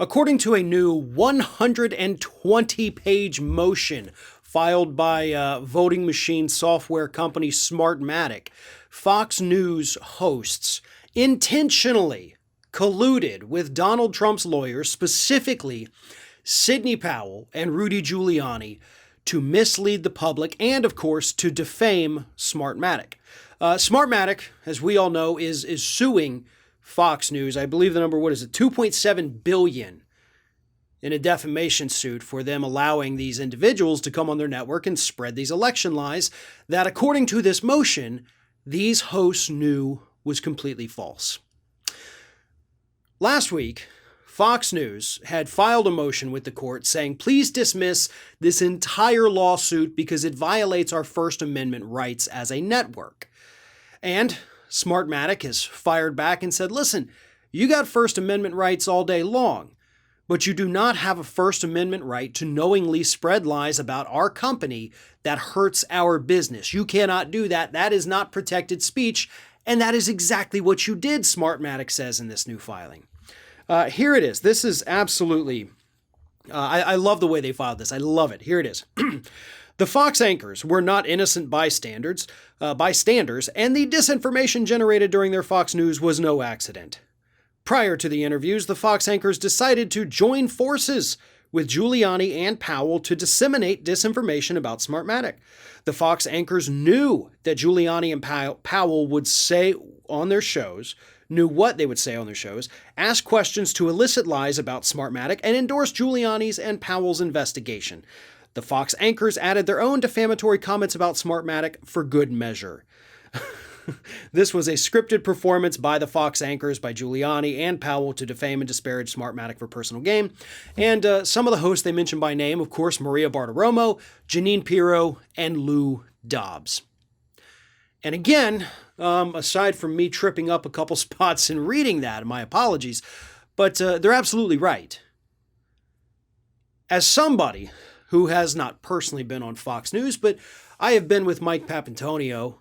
According to a new 120-page motion filed by voting machine software company Smartmatic, Fox News hosts intentionally colluded with Donald Trump's lawyers, specifically Sidney Powell and Rudy Giuliani, to mislead the public and, of course, to defame Smartmatic. Smartmatic, as we all know, is suing Fox News. I believe the number, $2.7 billion in a defamation suit for them allowing these individuals to come on their network and spread these election lies that, according to this motion, these hosts knew was completely false. Last week, Fox News had filed a motion with the court saying, please dismiss this entire lawsuit because it violates our First Amendment rights as a network. And Smartmatic has fired back and said, listen, you got First Amendment rights all day long, but you do not have a First Amendment right to knowingly spread lies about our company that hurts our business. You cannot do that. That is not protected speech. And that is exactly what you did, Smartmatic says in this new filing. Here it is. This is absolutely, I love the way they filed this. I love it. Here it is. The Fox anchors were not innocent bystanders, and the disinformation generated during their Fox News was no accident. Prior to the interviews, the Fox anchors decided to join forces with Giuliani and Powell to disseminate disinformation about Smartmatic. The Fox anchors knew that Giuliani and Powell would say on their shows, knew what they would say on their shows, ask questions to elicit lies about Smartmatic, and endorse Giuliani's and Powell's investigation. The Fox anchors added their own defamatory comments about Smartmatic for good measure. This was a scripted performance by the Fox anchors, by Giuliani and Powell, to defame and disparage Smartmatic for personal gain. And some of the hosts they mentioned by name, of course, Maria Bartiromo, Jeanine Pirro, and Lou Dobbs. And again, aside from me tripping up a couple spots in reading that, my apologies, but they're absolutely right. As somebody who has not personally been on Fox News, but I have been with Mike Papantonio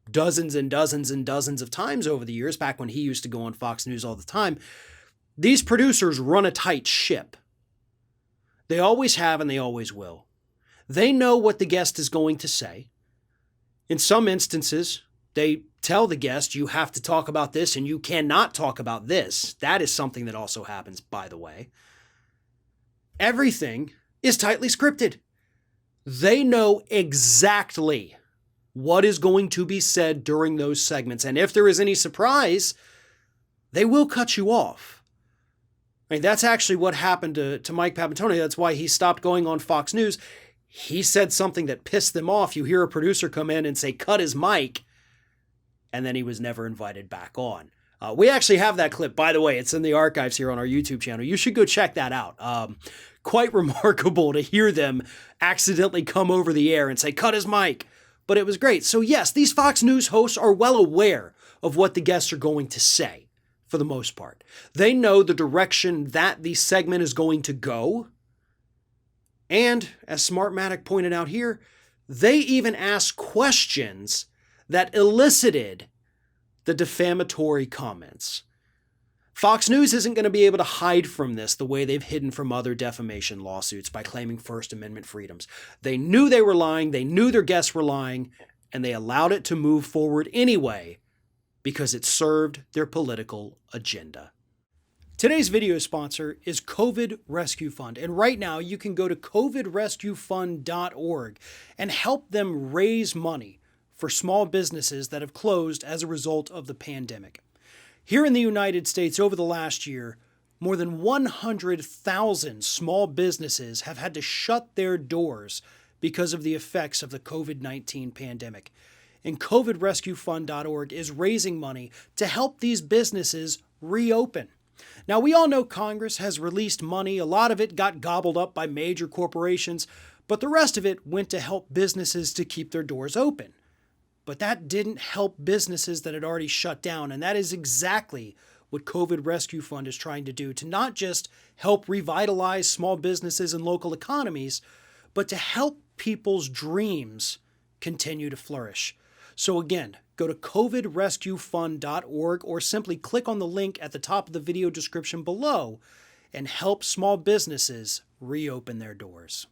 dozens and dozens and dozens of times over the years, back when he used to go on Fox News all the time. These producers run a tight ship. They always have and they always will. They know what the guest is going to say. In some instances, they tell the guest, you have to talk about this and you cannot talk about this. That is something that also happens, by the way. Everything is tightly scripted. They know exactly what is going to be said during those segments. And if there is any surprise, they will cut you off. I mean, that's actually what happened to Mike Papantonio. That's why he stopped going on Fox News. He said something that pissed them off. You hear a producer come in and say, cut his mic. And then he was never invited back on. We actually have that clip, by the way. It's in the archives here on our YouTube channel. You should go check that out. Quite remarkable to hear them accidentally come over the air and say, cut his mic. But it was great. So yes, these Fox News hosts are well aware of what the guests are going to say, for the most part. They know the direction that the segment is going to go. And, as Smartmatic pointed out here, they even asked questions that elicited the defamatory comments. Fox News isn't going to be able to hide from this the way they've hidden from other defamation lawsuits by claiming First Amendment freedoms. They knew they were lying, they knew their guests were lying, and they allowed it to move forward anyway because it served their political agenda. Today's video sponsor is COVID Rescue Fund, and right now you can go to covidrescuefund.org and help them raise money for small businesses that have closed as a result of the pandemic. Here in the United States, over the last year, more than 100,000 small businesses have had to shut their doors because of the effects of the COVID-19 pandemic. And covidrescuefund.org is raising money to help these businesses reopen. Now, we all know Congress has released money. A lot of it got gobbled up by major corporations, but the rest of it went to help businesses to keep their doors open. But that didn't help businesses that had already shut down, and that is exactly what COVID Rescue Fund is trying to do, to not just help revitalize small businesses and local economies, but to help people's dreams continue to flourish. So again, go to covidrescuefund.org or simply click on the link at the top of the video description below and help small businesses reopen their doors.